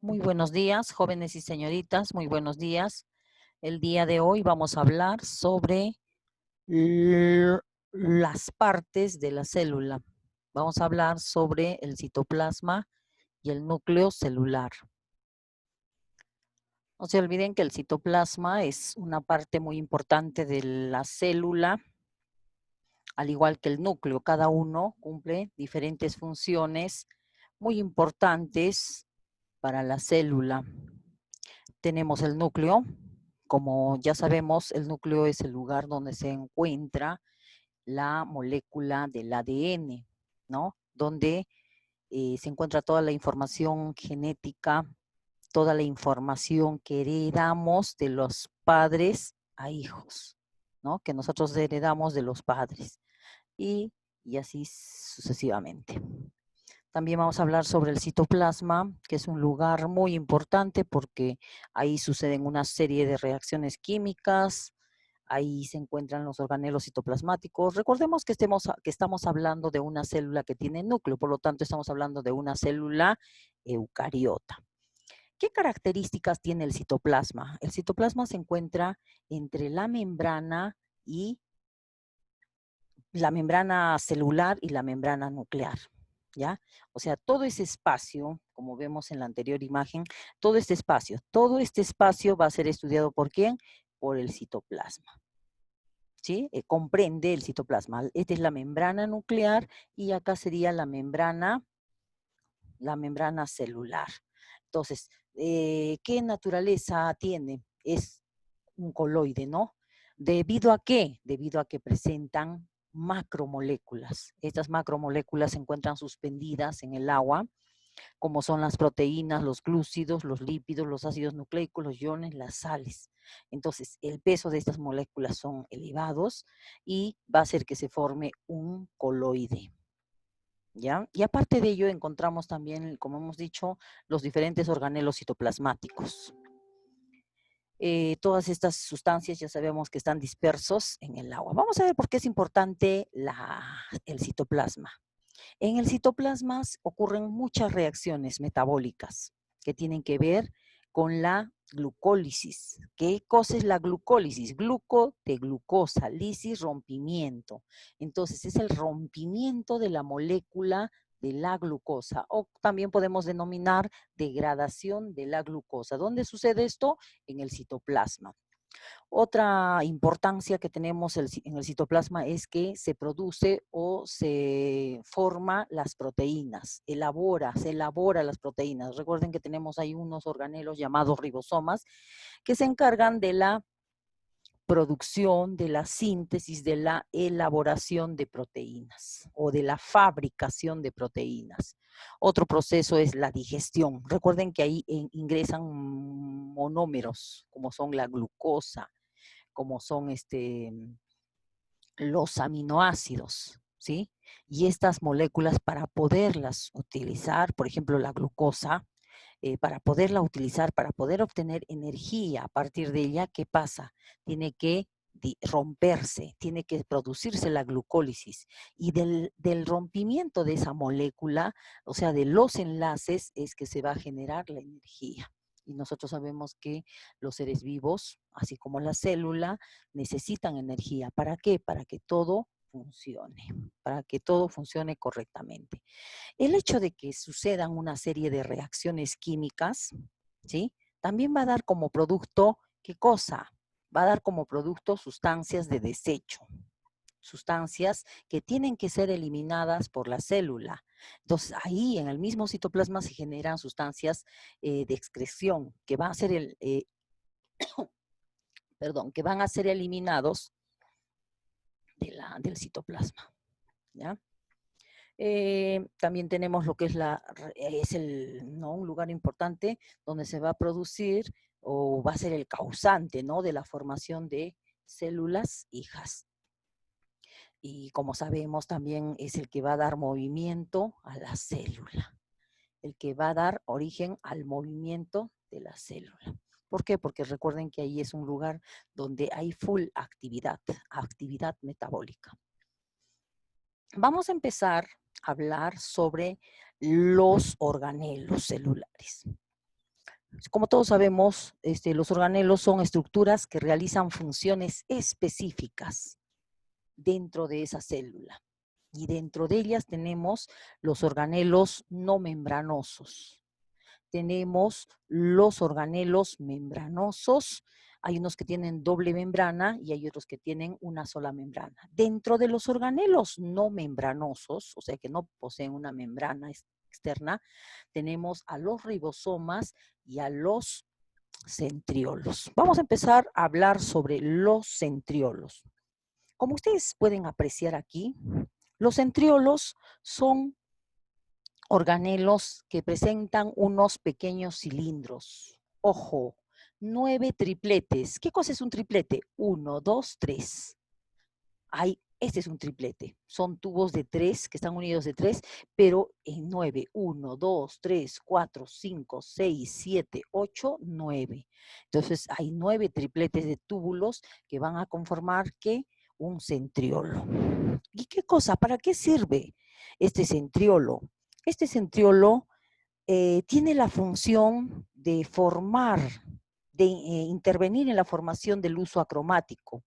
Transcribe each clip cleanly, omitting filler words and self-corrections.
Muy buenos días, jóvenes y señoritas, muy buenos días. El día de hoy vamos a hablar sobre las partes de la célula. Vamos a hablar sobre el citoplasma y el núcleo celular. No se olviden que el citoplasma es una parte muy importante de la célula, al igual que el núcleo. Cada uno cumple diferentes funciones muy importantes para la célula. Tenemos el núcleo. Como ya sabemos, el núcleo es el lugar donde se encuentra la molécula del ADN, ¿no? Donde se encuentra toda la información genética, toda la información que heredamos de los padres a hijos, ¿no? Que nosotros heredamos de los padres y así sucesivamente. También vamos a hablar sobre el citoplasma, que es un lugar muy importante porque ahí suceden una serie de reacciones químicas, ahí se encuentran los organelos citoplasmáticos. Recordemos que estamos hablando de una célula que tiene núcleo, por lo tanto estamos hablando de una célula eucariota. ¿Qué características tiene el citoplasma? El citoplasma se encuentra entre la membrana y la membrana celular y la membrana nuclear. ¿Ya? O sea, todo ese espacio, como vemos en la anterior imagen, todo este espacio va a ser estudiado ¿por quién? Por el citoplasma. ¿Sí? Comprende el citoplasma. Esta es la membrana nuclear y acá sería la membrana celular. Entonces, ¿qué naturaleza tiene? Es un coloide, ¿no? ¿Debido a qué? Debido a que presentan macromoléculas. Estas macromoléculas se encuentran suspendidas en el agua, como son las proteínas, los glúcidos, los lípidos, los ácidos nucleicos, los iones, las sales. Entonces, el peso de estas moléculas son elevados y va a hacer que se forme un coloide. ¿Ya? Y aparte de ello, encontramos también, como hemos dicho, los diferentes organelos citoplasmáticos. Todas estas sustancias ya sabemos que están dispersos en el agua. Vamos a ver por qué es importante el citoplasma. En el citoplasma ocurren muchas reacciones metabólicas que tienen que ver con la glucólisis. ¿Qué cosa es la glucólisis? Gluco de glucosa, lisis, rompimiento. Entonces es el rompimiento de la molécula de la glucosa, o también podemos denominar degradación de la glucosa. ¿Dónde sucede esto? En el citoplasma. Otra importancia que tenemos en el citoplasma es que se produce o se forma las proteínas, se elabora las proteínas. Recuerden que tenemos ahí unos organelos llamados ribosomas que se encargan de la producción, de la síntesis, de la elaboración de proteínas o de la fabricación de proteínas. Otro proceso es la digestión. Recuerden que ahí ingresan monómeros, como son la glucosa, como son los aminoácidos, ¿sí? Y estas moléculas para poderlas utilizar, por ejemplo, la glucosa, para poderla utilizar, para poder obtener energía a partir de ella, ¿qué pasa? Tiene que romperse, tiene que producirse la glucólisis. Y del rompimiento de esa molécula, o sea, de los enlaces, es que se va a generar la energía. Y nosotros sabemos que los seres vivos, así como la célula, necesitan energía. ¿Para qué? Para que todo funcione, para que todo funcione correctamente. El hecho de que sucedan una serie de reacciones químicas, ¿sí? También va a dar como producto, ¿qué cosa? Va a dar como producto sustancias de desecho, sustancias que tienen que ser eliminadas por la célula. Entonces, ahí en el mismo citoplasma se generan sustancias de excreción que van a ser que van a ser eliminados del citoplasma, ¿ya? También tenemos lo que es ¿no? un lugar importante donde se va a producir o va a ser el causante, ¿no? de la formación de células hijas. Y como sabemos, también es el que va a dar movimiento a la célula, el que va a dar origen al movimiento de la célula. ¿Por qué? Porque recuerden que ahí es un lugar donde hay full actividad metabólica. Vamos a empezar a hablar sobre los organelos celulares. Como todos sabemos, los organelos son estructuras que realizan funciones específicas dentro de esa célula. Y dentro de ellas tenemos los organelos no membranosos. Tenemos los organelos membranosos. Hay unos que tienen doble membrana y hay otros que tienen una sola membrana. Dentro de los organelos no membranosos, o sea que no poseen una membrana externa, tenemos a los ribosomas y a los centriolos. Vamos a empezar a hablar sobre los centriolos. Como ustedes pueden apreciar aquí, los centriolos son organelos que presentan unos pequeños cilindros. Ojo, 9 tripletes. ¿Qué cosa es un triplete? 1, 2, 3. Este es un triplete. Son tubos de 3 que están unidos de 3, pero en 9. 1, 2, 3, 4, 5, 6, 7, 8, 9. Entonces hay 9 tripletes de túbulos que van a conformar ¿qué? Un centriolo. ¿Y qué cosa? ¿Para qué sirve este centriolo? Este centriolo tiene la función de formar, de intervenir en la formación del uso acromático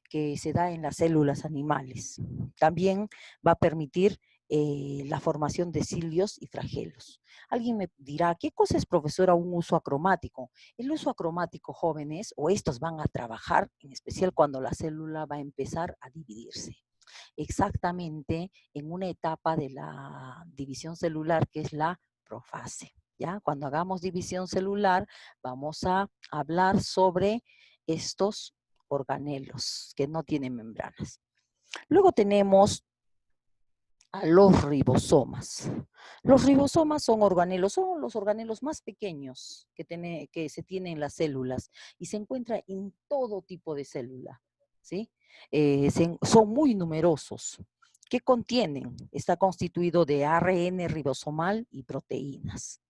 que se da en las células animales. También va a permitir la formación de cilios y flagelos. Alguien me dirá, ¿qué cosa es, profesora, un uso acromático? El uso acromático, jóvenes, o estos van a trabajar, en especial cuando la célula va a empezar a dividirse. Exactamente en una etapa de la división celular que es la profase. ¿Ya? Cuando hagamos división celular, vamos a hablar sobre estos organelos que no tienen membranas. Luego tenemos a los ribosomas. Los ribosomas son los organelos más pequeños que se tienen en las células y se encuentra en todo tipo de célula, ¿sí? Son muy numerosos. ¿Qué contienen? Está constituido de ARN ribosomal y proteínas.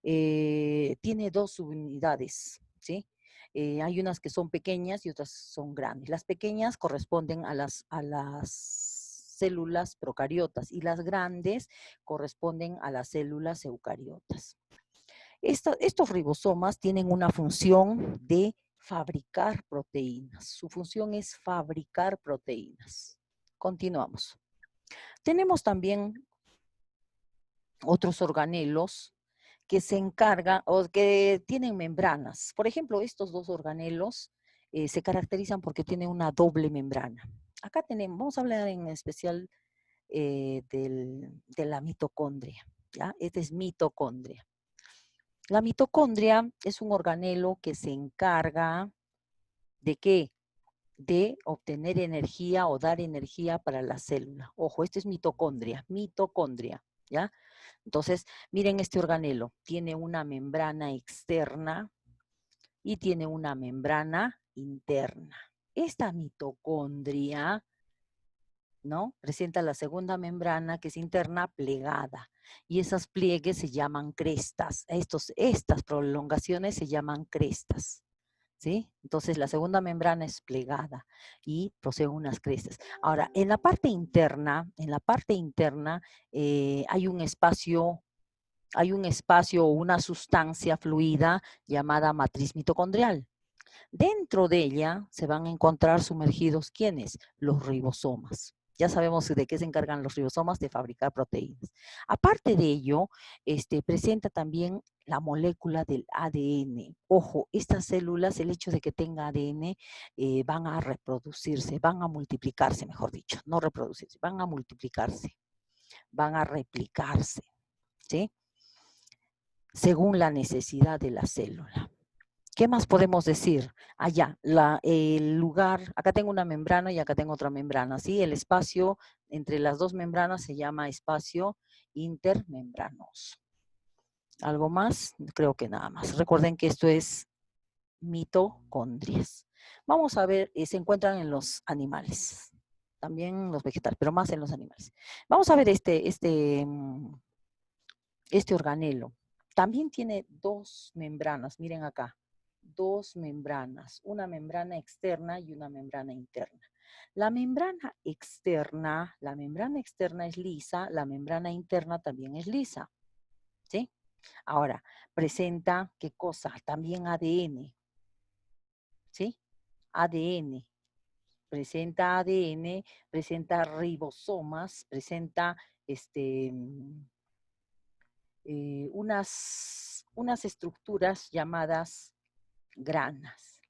Tiene 2 subunidades, ¿sí? Hay unas que son pequeñas y otras son grandes. Las pequeñas corresponden a las células procariotas y las grandes corresponden a las células eucariotas. Estos ribosomas tienen una función de fabricar proteínas. Su función es fabricar proteínas. Continuamos. Tenemos también otros organelos que se encargan o que tienen membranas. Por ejemplo, estos dos organelos se caracterizan porque tienen una doble membrana. Acá tenemos, vamos a hablar en especial de la mitocondria. ¿Ya? Esta es mitocondria. La mitocondria es un organelo que se encarga de ¿qué? De obtener energía o dar energía para la célula. Ojo, esto es mitocondria, ¿ya? Entonces, miren este organelo, tiene una membrana externa y tiene una membrana interna. Esta mitocondria, ¿no? Presenta la segunda membrana que es interna plegada y esas pliegues se llaman crestas. Estas prolongaciones se llaman crestas. ¿Sí? Entonces la segunda membrana es plegada y posee unas crestas. Ahora, en la parte interna hay un espacio o una sustancia fluida llamada matriz mitocondrial. Dentro de ella se van a encontrar sumergidos, ¿quiénes? Los ribosomas. Ya sabemos de qué se encargan los ribosomas, de fabricar proteínas. Aparte de ello, presenta también la molécula del ADN. Ojo, estas células, el hecho de que tenga ADN, van a reproducirse, van a multiplicarse, mejor dicho, no reproducirse, van a multiplicarse, van a replicarse, ¿sí? Según la necesidad de la célula. ¿Qué más podemos decir? Allá, el lugar, acá tengo una membrana y acá tengo otra membrana, ¿sí? El espacio entre las dos membranas se llama espacio intermembranoso. ¿Algo más? Creo que nada más. Recuerden que esto es mitocondrias. Vamos a ver, se encuentran en los animales, también en los vegetales, pero más en los animales. Vamos a ver este organelo. También tiene 2 membranas, miren acá. 2 membranas, una membrana externa y una membrana interna. La membrana externa es lisa, la membrana interna también es lisa, ¿sí? Ahora, presenta, ¿qué cosa? También ADN, ¿sí? ADN. Presenta ADN, presenta ribosomas, presenta unas estructuras llamadas granas,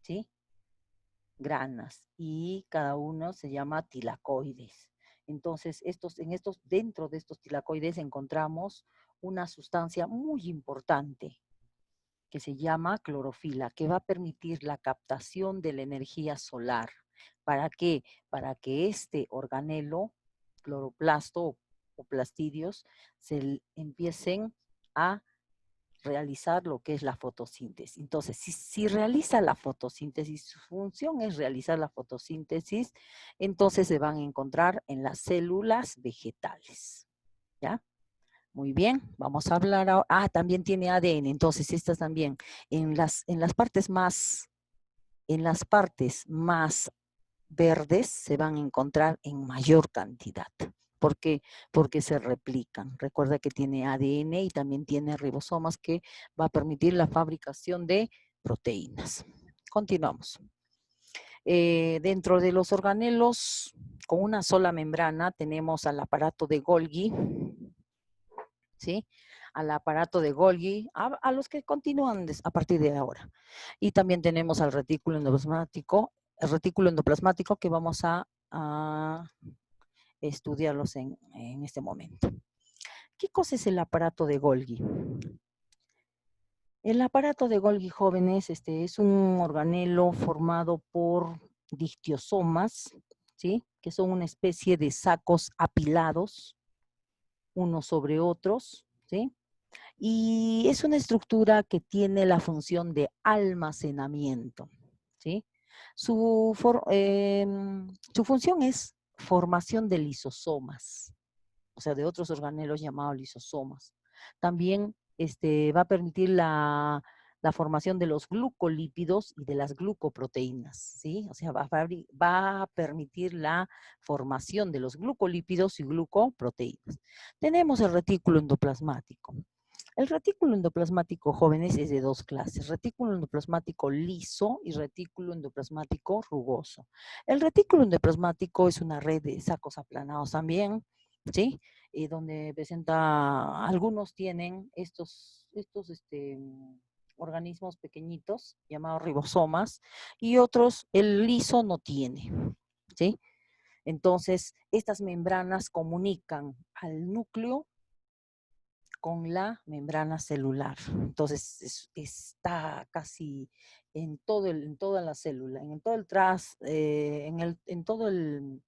¿sí? Granas, y cada uno se llama tilacoides. Entonces, dentro de estos tilacoides encontramos una sustancia muy importante que se llama clorofila, que va a permitir la captación de la energía solar. ¿Para qué? Para que este organelo, cloroplasto o plastidios, empiecen a realizar lo que es la fotosíntesis. Entonces, si realiza la fotosíntesis, su función es realizar la fotosíntesis, entonces se van a encontrar en las células vegetales. ¿Ya? Muy bien, vamos a hablar ahora. Ah, también tiene ADN, entonces estas también en las partes más verdes se van a encontrar en mayor cantidad. ¿Por qué? Porque se replican. Recuerda que tiene ADN y también tiene ribosomas que va a permitir la fabricación de proteínas. Continuamos. Dentro de los organelos con una sola membrana tenemos al aparato de Golgi, ¿sí? Al aparato de Golgi, a los que continúan a partir de ahora. Y también tenemos al retículo endoplasmático, el retículo endoplasmático que vamos a estudiarlos en este momento. ¿Qué cosa es el aparato de Golgi? El aparato de Golgi, jóvenes, es un organelo formado por dictiosomas, ¿sí? Que son una especie de sacos apilados, unos sobre otros, ¿sí? Y es una estructura que tiene la función de almacenamiento, ¿sí? Su función es formación de lisosomas, o sea, de otros organelos llamados lisosomas. También va a permitir la formación de los glucolípidos y de las glucoproteínas, ¿sí? O sea, va a permitir la formación de los glucolípidos y glucoproteínas. Tenemos el retículo endoplasmático. El retículo endoplasmático, jóvenes, es de dos clases: retículo endoplasmático liso y retículo endoplasmático rugoso. El retículo endoplasmático es una red de sacos aplanados también, ¿sí? Donde presenta, algunos tienen estos organismos pequeñitos llamados ribosomas, y otros el liso no tiene, ¿sí? Entonces, estas membranas comunican al núcleo con la membrana celular. Entonces, está casi en toda la célula, en todo el en todo el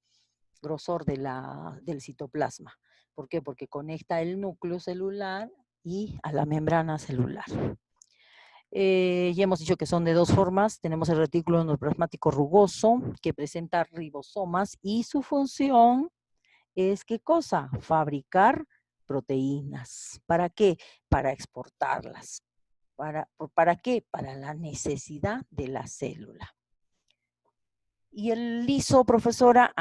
grosor del citoplasma. ¿Por qué? Porque conecta el núcleo celular y a la membrana celular. Ya hemos dicho que son de dos formas. Tenemos el retículo endoplasmático rugoso, que presenta ribosomas, y su función es, ¿qué cosa? Fabricar proteínas. ¿Para qué? Para exportarlas. ¿Para qué? Para la necesidad de la célula. Y el liso, profesora,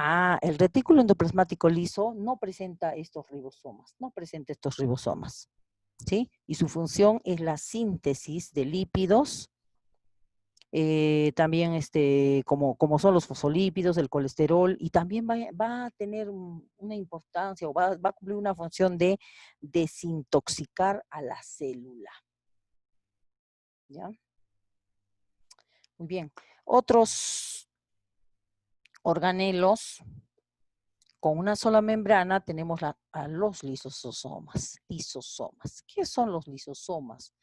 el retículo endoplasmático liso no presenta estos ribosomas, ¿sí? Y su función es la síntesis de lípidos, también como son los fosfolípidos, el colesterol, y también va a tener una importancia, o va a cumplir una función de desintoxicar a la célula. ¿Ya? Muy bien. Otros organelos con una sola membrana tenemos a los lisosomas. ¿Qué son los lisosomas?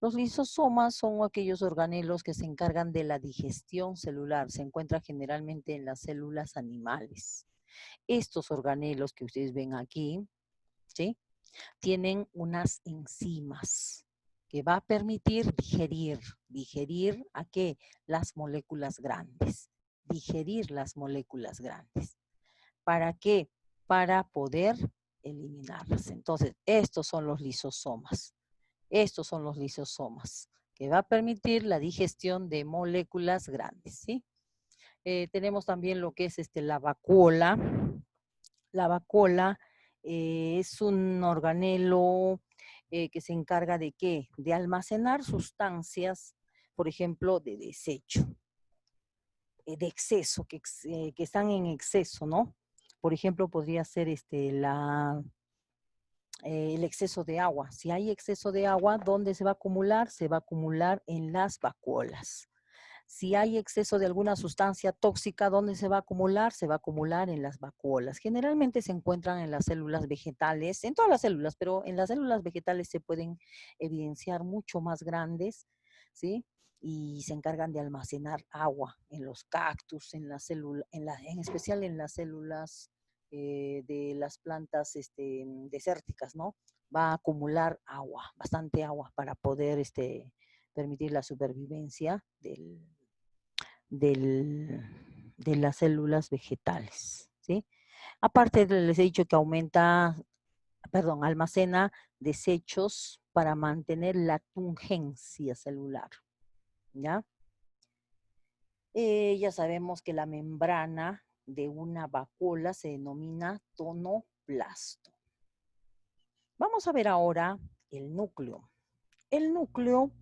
Los lisosomas son aquellos organelos que se encargan de la digestión celular. Se encuentran generalmente en las células animales. Estos organelos que ustedes ven aquí, ¿sí? Tienen unas enzimas que va a permitir digerir ¿a qué? Las moléculas grandes. Digerir las moléculas grandes. ¿Para qué? Para poder eliminarlas. Entonces, estos son los lisosomas. Estos son los lisosomas, que va a permitir la digestión de moléculas grandes, ¿sí? Tenemos también lo que es la vacuola. La vacuola es un organelo que se encarga de ¿qué? De almacenar sustancias, por ejemplo, de desecho, de exceso, que están en exceso, ¿no? Por ejemplo, podría ser el exceso de agua. Si hay exceso de agua, ¿dónde se va a acumular? Se va a acumular en las vacuolas. Si hay exceso de alguna sustancia tóxica, ¿dónde se va a acumular? Se va a acumular en las vacuolas. Generalmente se encuentran en las células vegetales, en todas las células, pero en las células vegetales se pueden evidenciar mucho más grandes, ¿sí? Y se encargan de almacenar agua en los cactus, en las células, en especial en las células de las plantas desérticas, ¿no? Va a acumular agua, bastante agua para poder permitir la supervivencia de las células vegetales, ¿sí? Aparte, les he dicho que almacena desechos para mantener la tungencia celular, ¿ya? Ya sabemos que la membrana de una vacuola se denomina tonoplasto. Vamos a ver ahora el núcleo. El núcleo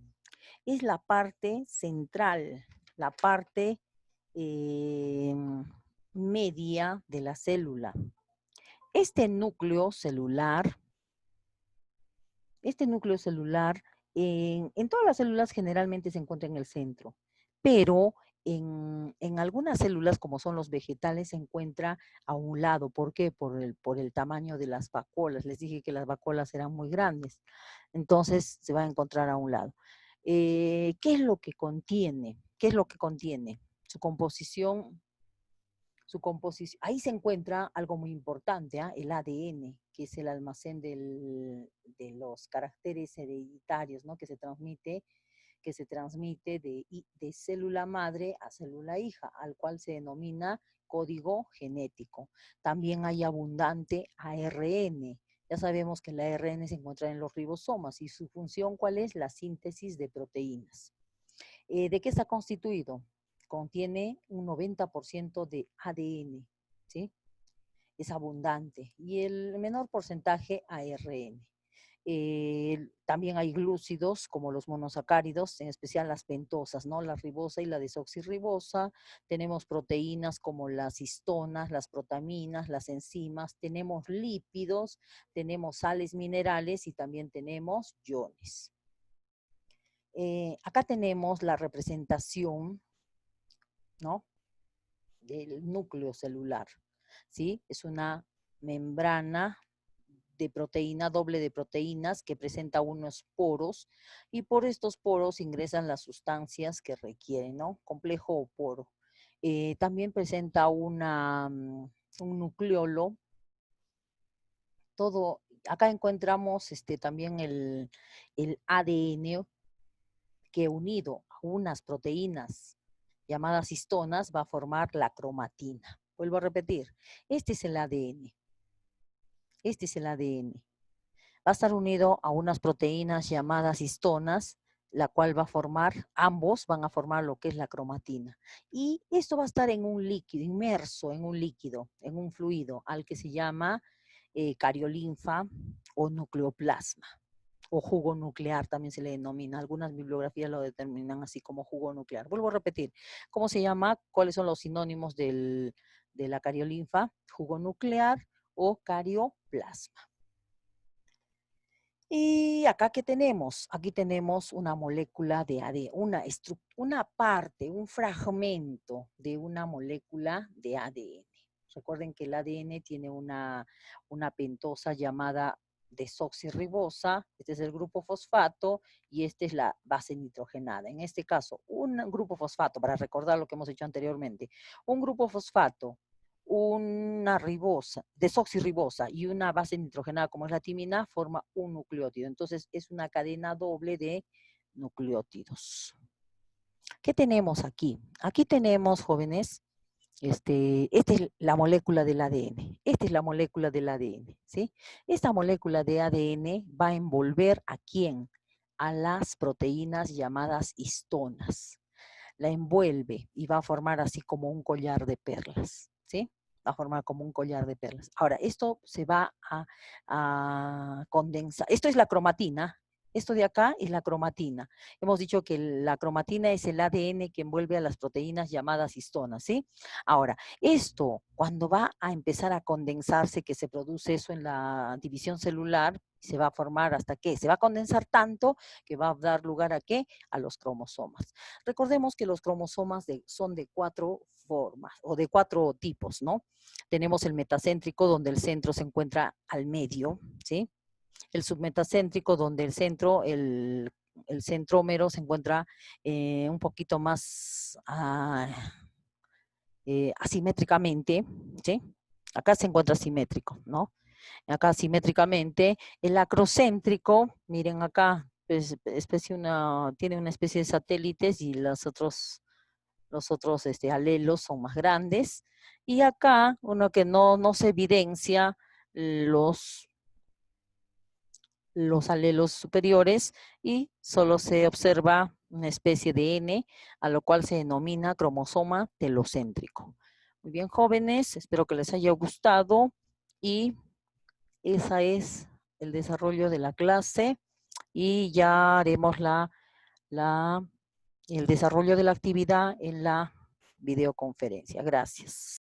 es la parte central, la parte media de la célula. Este núcleo celular en todas las células generalmente se encuentra en el centro, pero en algunas células, como son los vegetales, se encuentra a un lado. ¿Por qué? Por el tamaño de las vacuolas. Les dije que las vacuolas eran muy grandes. Entonces se va a encontrar a un lado. ¿Qué es lo que contiene? ¿Qué es lo que contiene? Su composición, ahí se encuentra algo muy importante, el ADN, que es el almacén de los caracteres hereditarios, ¿no? Que se transmite de célula madre a célula hija, al cual se denomina código genético. También hay abundante ARN. Ya sabemos que el ARN se encuentra en los ribosomas y su función, ¿cuál es? La síntesis de proteínas. ¿De qué está constituido? Contiene un 90% de ADN, ¿sí? Es abundante. Y el menor porcentaje ARN. También hay glúcidos, como los monosacáridos, en especial las pentosas, ¿no? La ribosa y la desoxirribosa. Tenemos proteínas como las histonas, las protaminas, las enzimas. Tenemos lípidos, tenemos sales minerales y también tenemos iones. Acá tenemos la representación, ¿no? Del núcleo celular, ¿sí? Es una membrana de proteína, doble de proteínas, que presenta unos poros, y por estos poros ingresan las sustancias que requieren, ¿no? Complejo o poro. También presenta un nucleolo. Acá encontramos también el ADN, que unido a unas proteínas llamadas histonas va a formar la cromatina. Vuelvo a repetir, este es el ADN. Este es el ADN. Va a estar unido a unas proteínas llamadas histonas, la cual va a formar, ambos van a formar lo que es la cromatina. Y esto va a estar en un líquido, inmerso en un líquido, en un fluido, al que se llama cariolinfa o nucleoplasma, o jugo nuclear también se le denomina. Algunas bibliografías lo determinan así como jugo nuclear. Vuelvo a repetir, ¿cómo se llama? ¿Cuáles son los sinónimos de la cariolinfa? Jugo nuclear o carioplasma. Y acá, ¿qué tenemos? Aquí tenemos una molécula de ADN, una parte, un fragmento de una molécula de ADN. Recuerden que el ADN tiene una pentosa llamada desoxirribosa, este es el grupo fosfato y esta es la base nitrogenada. En este caso, un grupo fosfato, para recordar lo que hemos hecho anteriormente, un grupo fosfato, una ribosa, desoxirribosa y una base nitrogenada como es la timina, forma un nucleótido. Entonces es una cadena doble de nucleótidos. ¿Qué tenemos aquí? Aquí tenemos, jóvenes, esta es la molécula del ADN. Esta es la molécula del ADN, ¿sí? Esta molécula de ADN va a envolver ¿a quién? A las proteínas llamadas histonas. La envuelve y va a formar así como un collar de perlas, ¿sí? va a formar como un collar de perlas. Ahora, esto se va a condensar. Esto es la cromatina. Esto de acá es la cromatina. Hemos dicho que la cromatina es el ADN que envuelve a las proteínas llamadas histonas, ¿sí? Ahora, esto, cuando va a empezar a condensarse, que se produce eso en la división celular, se va a formar hasta que se va a condensar tanto que va a dar lugar a qué? A los cromosomas. Recordemos que los cromosomas son de 4 formas o de 4 tipos, ¿no? Tenemos el metacéntrico, donde el centro se encuentra al medio, ¿sí? El submetacéntrico, donde el centro, el centrómero se encuentra un poquito más asimétricamente, ¿sí? Acá se encuentra simétrico, ¿no? Acá simétricamente. El acrocéntrico, miren acá, tiene una especie de satélites y los otros alelos son más grandes. Y acá, uno que no se evidencia los alelos superiores y solo se observa una especie de N, a lo cual se denomina cromosoma telocéntrico. Muy bien, jóvenes, espero que les haya gustado y ese es el desarrollo de la clase y ya haremos el desarrollo de la actividad en la videoconferencia. Gracias.